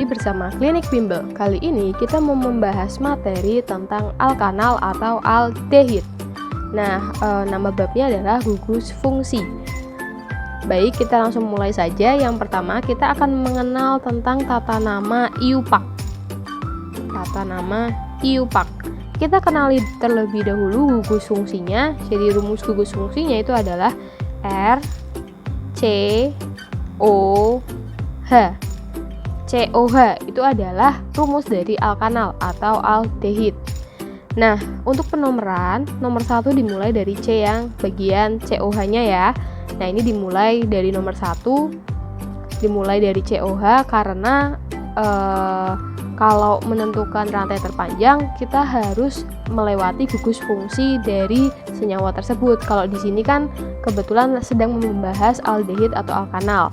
lagi bersama Klinik Bimbel. Kali ini kita mau membahas materi tentang alkanal atau aldehid. Nah, nama babnya adalah gugus fungsi. Baik, kita langsung mulai saja. Yang pertama, kita akan mengenal tentang tata nama IUPAC. Tata nama IUPAC. Kita kenali terlebih dahulu gugus fungsinya. Jadi rumus gugus fungsinya itu adalah R, C, O, H. COH itu adalah rumus dari alkanal atau aldehid. Nah, untuk penomoran, nomor 1 dimulai dari C yang bagian COH-nya ya. Nah, ini dimulai dari nomor 1, dimulai dari COH karena kalau menentukan rantai terpanjang, kita harus melewati gugus fungsi dari senyawa tersebut. Kalau di sini kan kebetulan sedang membahas aldehid atau alkanal.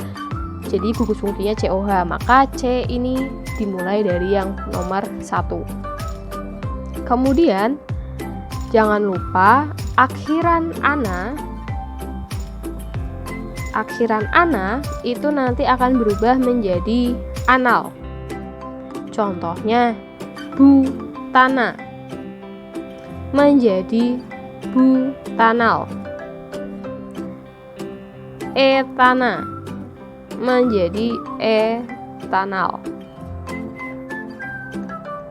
Jadi gugus fungsinya COH, maka C ini dimulai dari yang nomor 1. Kemudian jangan lupa akhiran ana itu nanti akan berubah menjadi anal. Contohnya butana menjadi butanal, etana menjadi etanal.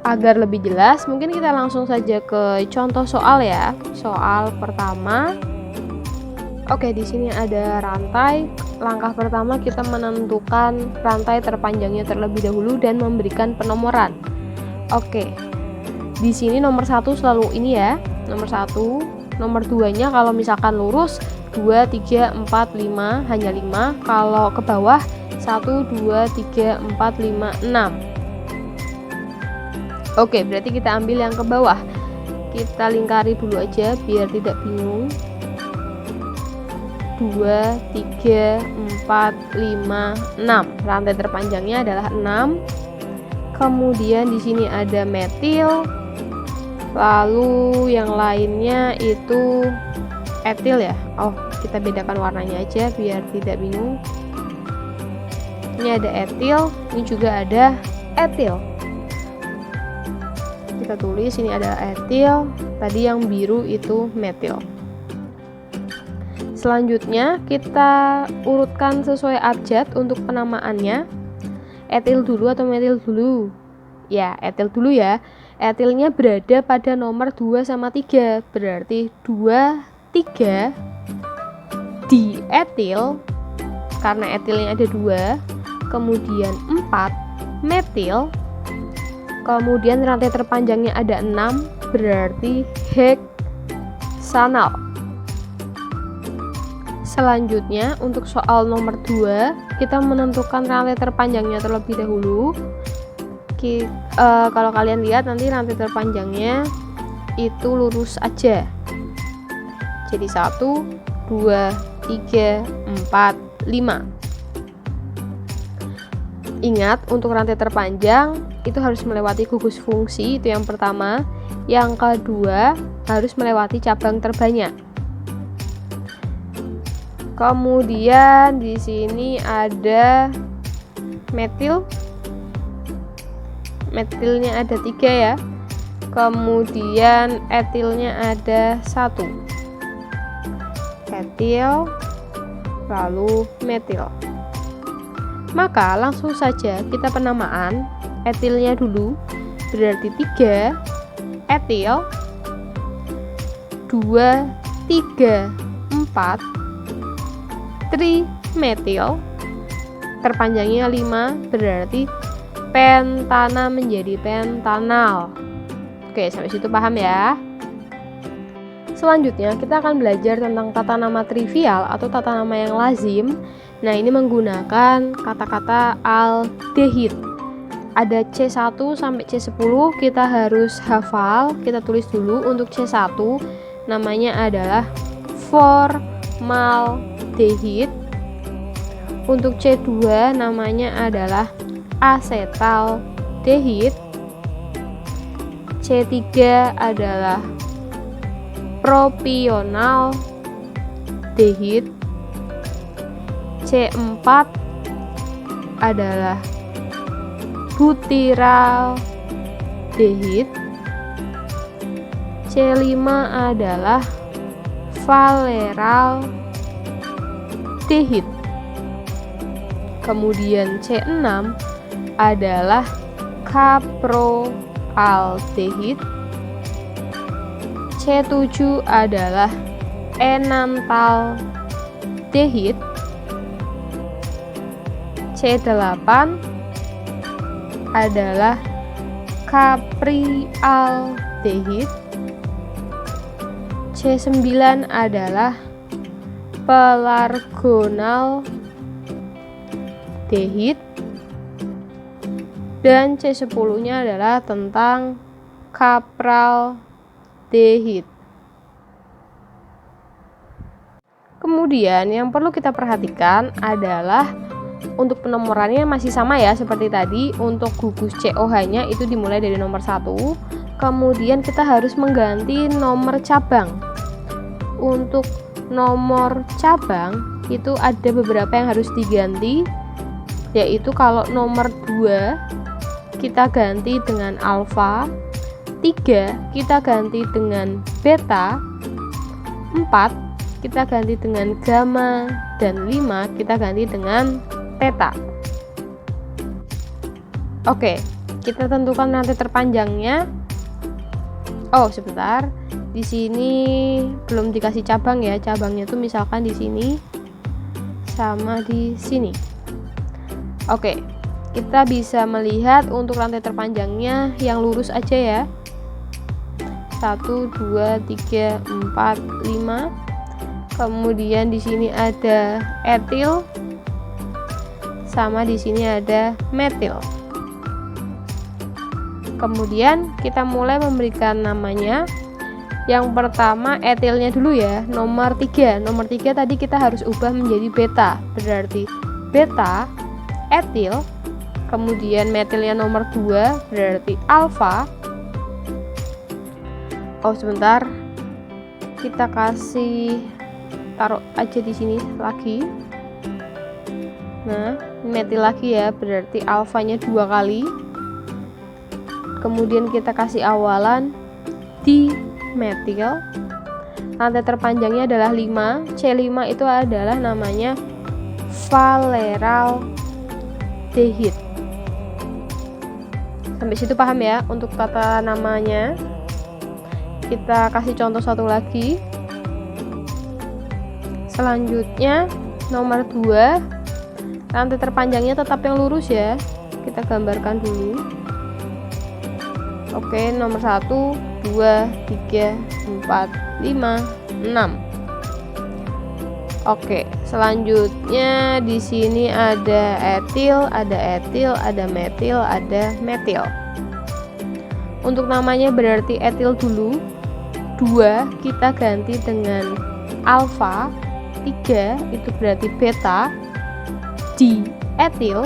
Agar lebih jelas, mungkin kita langsung saja ke contoh soal ya. Soal pertama. Oke, di sini ada rantai. Langkah pertama kita menentukan rantai terpanjangnya terlebih dahulu dan memberikan penomoran. Oke. Di sini nomor 1 selalu ini ya. Nomor 1, nomor 2-nya kalau misalkan lurus 2, 3, 4, 5, hanya 5. Kalau ke bawah 1, 2, 3, 4, 5, 6. Oke, berarti kita ambil yang ke bawah. Kita lingkari dulu aja biar tidak bingung. 2, 3, 4, 5, 6. Rantai terpanjangnya adalah 6. Kemudian di sini ada metil. Lalu yang lainnya itu etil ya. Oh, kita bedakan warnanya aja biar tidak bingung. Ini ada etil, ini juga ada etil. Kita tulis ini ada etil, tadi yang biru itu metil. Selanjutnya kita urutkan sesuai abjad untuk penamaannya. Etil dulu atau metil dulu? Ya, etil dulu ya. Etilnya berada pada nomor 2 sama 3. Berarti 2, 3 di etil karena etilnya ada 2, kemudian 4 metil, kemudian rantai terpanjangnya ada 6, berarti heksanal. Selanjutnya untuk soal nomor 2 kita menentukan rantai terpanjangnya terlebih dahulu. Kalau kalian lihat nanti rantai terpanjangnya itu lurus aja. Jadi 1, 2, 3, 4, 5. Ingat, untuk rantai terpanjang itu harus melewati gugus fungsi, itu yang pertama. Yang kedua, harus melewati cabang terbanyak. Kemudian di sini ada metil. Metilnya ada 3 ya. Kemudian etilnya ada 1. Etil, lalu metil. Maka langsung saja kita penamaan. Etilnya dulu, berarti 3 etil, 2, 3, 4 trimetil, terpanjangnya 5, berarti pentana menjadi pentanal. Oke, sampai situ paham ya. Selanjutnya kita akan belajar tentang tata nama trivial atau tata nama yang lazim. Nah, ini menggunakan kata-kata aldehid. Ada C1 sampai C10, kita harus hafal. Kita tulis dulu. Untuk C1 namanya adalah formaldehid. Untuk C2 namanya adalah asetaldehid. C3 adalah propionaldehid. C4 adalah butiraldehid. C5 adalah valeraldehid. Kemudian C6 adalah caproaldehid. C7 adalah enantaldehid. C8 adalah caprialdehid. C9 adalah pelargonaldehid. Dan C10-nya adalah tentang capraldehid. Kemudian yang perlu kita perhatikan adalah untuk penomorannya masih sama ya seperti tadi. Untuk gugus COH-nya itu dimulai dari nomor 1. Kemudian kita harus mengganti nomor cabang. Untuk nomor cabang itu ada beberapa yang harus diganti, yaitu kalau nomor 2 kita ganti dengan alfa, 3 kita ganti dengan beta, 4 kita ganti dengan gamma, dan 5 kita ganti dengan theta. Oke, kita tentukan rantai terpanjangnya. Oh, sebentar. Di sini belum dikasih cabang ya. Cabangnya tuh misalkan di sini sama di sini. Oke, kita bisa melihat untuk rantai terpanjangnya yang lurus aja ya. 1 2 3 4 5. Kemudian di sini ada etil, sama di sini ada metil. Kemudian kita mulai memberikan namanya. Yang pertama etilnya dulu ya, nomor 3. Nomor 3 tadi kita harus ubah menjadi beta, berarti beta etil. Kemudian metilnya nomor 2 berarti alfa. Oh sebentar, kita kasih taruh aja di sini lagi. Nah, metil lagi ya, berarti alfanya 2 kali. Kemudian kita kasih awalan di metil. Rantai terpanjangnya adalah 5. C5 itu adalah namanya valeraldehid. Sampai situ paham ya untuk tata namanya. Kita kasih contoh satu lagi. Selanjutnya nomor 2, rantai terpanjangnya tetap yang lurus ya. Kita gambarkan dulu. Oke, nomor 1 2 3 4 5 6. Oke, selanjutnya di sini ada etil, ada metil, ada metil. Untuk namanya berarti etil dulu. 2 kita ganti dengan alfa, 3 itu berarti beta di etil.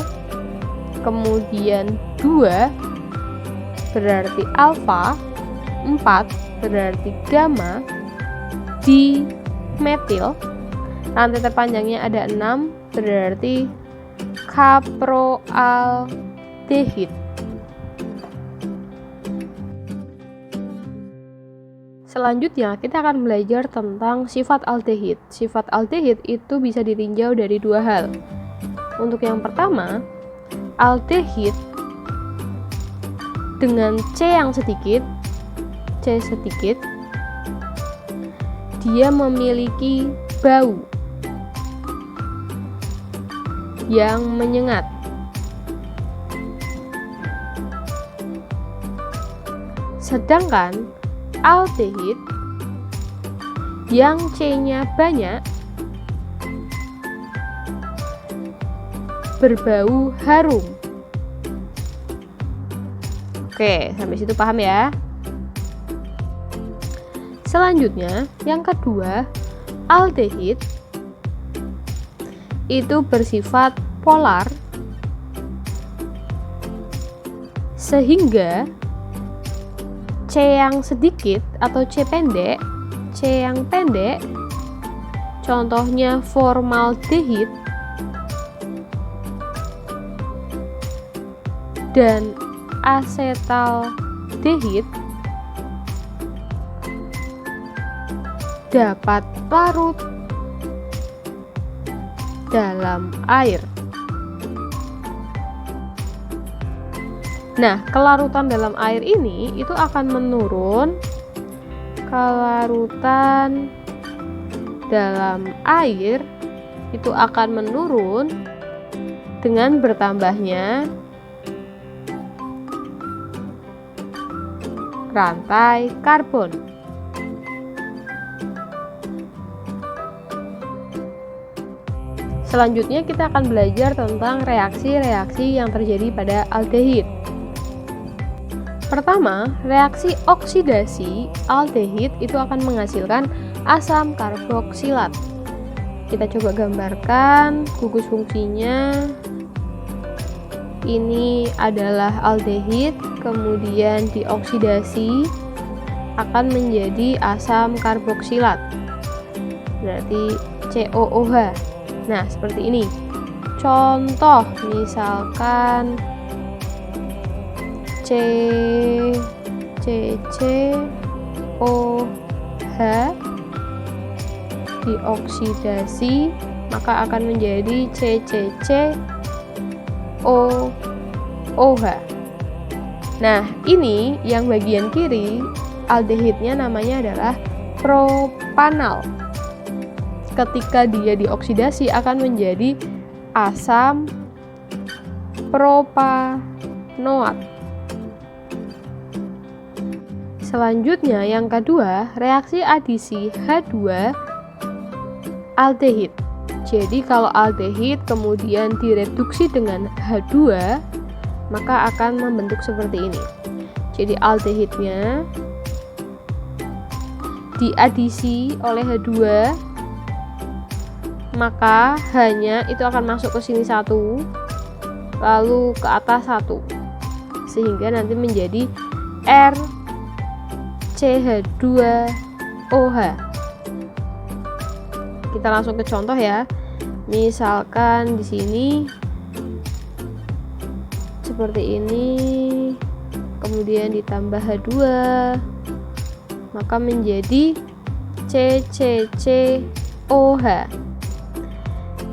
Kemudian 2 berarti alfa, 4 berarti gamma di metil. Rantai terpanjangnya ada 6 berarti caproaldehid. Selanjutnya kita akan belajar tentang sifat aldehid. Sifat aldehid itu bisa ditinjau dari 2 hal. Untuk yang pertama, aldehid dengan C yang sedikit, C sedikit, dia memiliki bau yang menyengat. Sedangkan aldehid yang C-nya banyak berbau harum. Oke, sampai situ paham ya. Selanjutnya, yang kedua, aldehid itu bersifat polar sehingga C yang sedikit atau C yang pendek, contohnya formaldehid, dan asetaldehid dapat larut dalam air. Nah, kelarutan dalam air ini itu akan menurun. Kelarutan dalam air itu akan menurun dengan bertambahnya rantai karbon. Selanjutnya kita akan belajar tentang reaksi-reaksi yang terjadi pada aldehid. Pertama, reaksi oksidasi aldehid itu akan menghasilkan asam karboksilat. Kita coba gambarkan gugus fungsinya. Ini adalah aldehid, kemudian dioksidasi akan menjadi asam karboksilat. Berarti COOH. Nah, seperti ini. Contoh misalkan CCOH dioksidasi maka akan menjadi CCCOOH. Nah, ini yang bagian kiri aldehidnya namanya adalah propanal. Ketika dia dioksidasi akan menjadi asam propanoat. Selanjutnya yang kedua, reaksi adisi H2 aldehid. Jadi kalau aldehid kemudian direduksi dengan H2 maka akan membentuk seperti ini. Jadi aldehidnya diadisi oleh H2 maka hanya itu akan masuk ke sini satu, lalu ke atas satu, sehingga nanti menjadi RCH2OH. Kita langsung ke contoh ya. Misalkan di sini seperti ini, kemudian ditambah H2, maka menjadi CCCOH.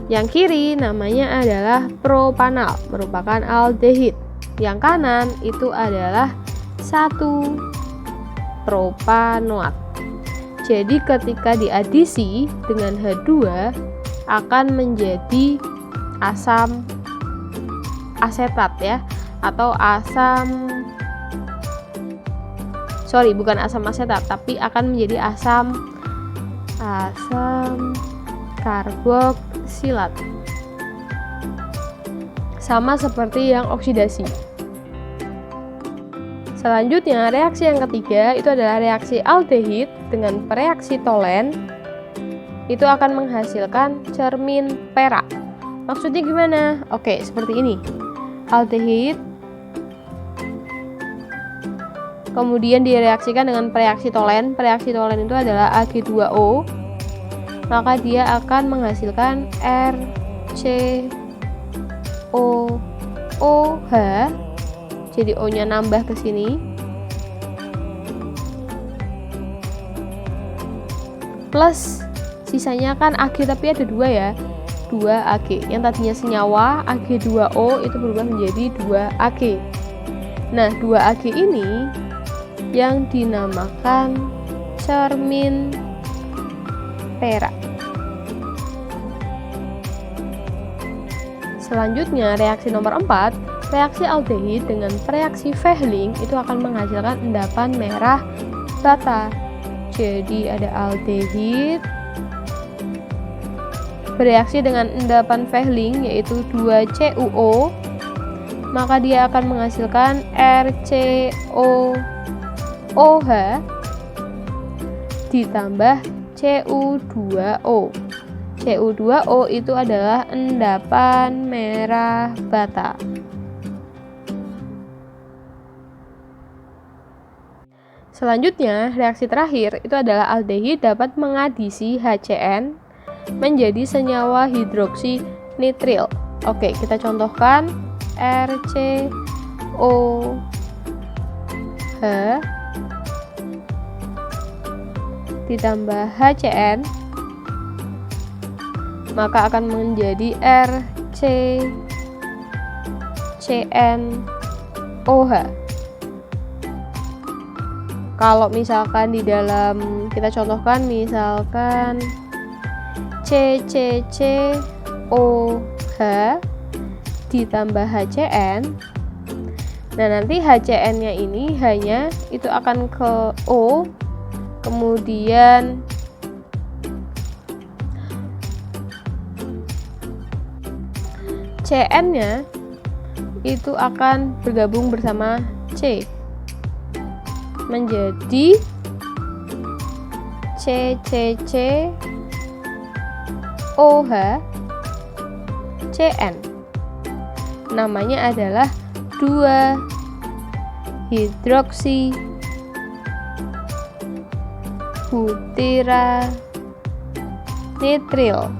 Yang kiri namanya adalah propanal, merupakan aldehid. Yang kanan itu adalah 1 propanoat. Jadi ketika diadisi dengan H2 akan menjadi asam asetat ya, atau bukan asam asetat, tapi akan menjadi asam karboksilat. Sama seperti yang oksidasi. Selanjutnya, reaksi yang ketiga itu adalah reaksi aldehid dengan pereaksi tolen. Itu akan menghasilkan cermin perak. Maksudnya gimana? Oke, seperti ini. Aldehid kemudian direaksikan dengan pereaksi tolen. Pereaksi tolen itu adalah Ag2O. Maka dia akan menghasilkan RCOOH. Jadi O-nya nambah ke sini. Plus sisanya kan Ag, tapi ada 2 ya. 2 Ag. Yang tadinya senyawa Ag2O itu berubah menjadi 2 Ag. Nah, 2 Ag ini yang dinamakan cermin perak. Selanjutnya, reaksi nomor 4, reaksi aldehid dengan pereaksi Fehling itu akan menghasilkan endapan merah bata. Jadi ada aldehid bereaksi dengan endapan Fehling yaitu 2CuO, maka dia akan menghasilkan RCOOH ditambah Cu2O. Cu2O itu adalah endapan merah bata. Selanjutnya, reaksi terakhir itu adalah aldehid dapat mengadisi HCN menjadi senyawa hidroksi nitril. Oke, kita contohkan RCOOH H ditambah HCN, maka akan menjadi RCCNOH. Kalau misalkan di dalam kita contohkan, misalkan CCCOH ditambah HCN, nah nanti HCN-nya ini hanya itu akan ke O, kemudian CN-nya itu akan bergabung bersama C menjadi CCCOH CN. Namanya adalah 2-hidroksi butira nitril.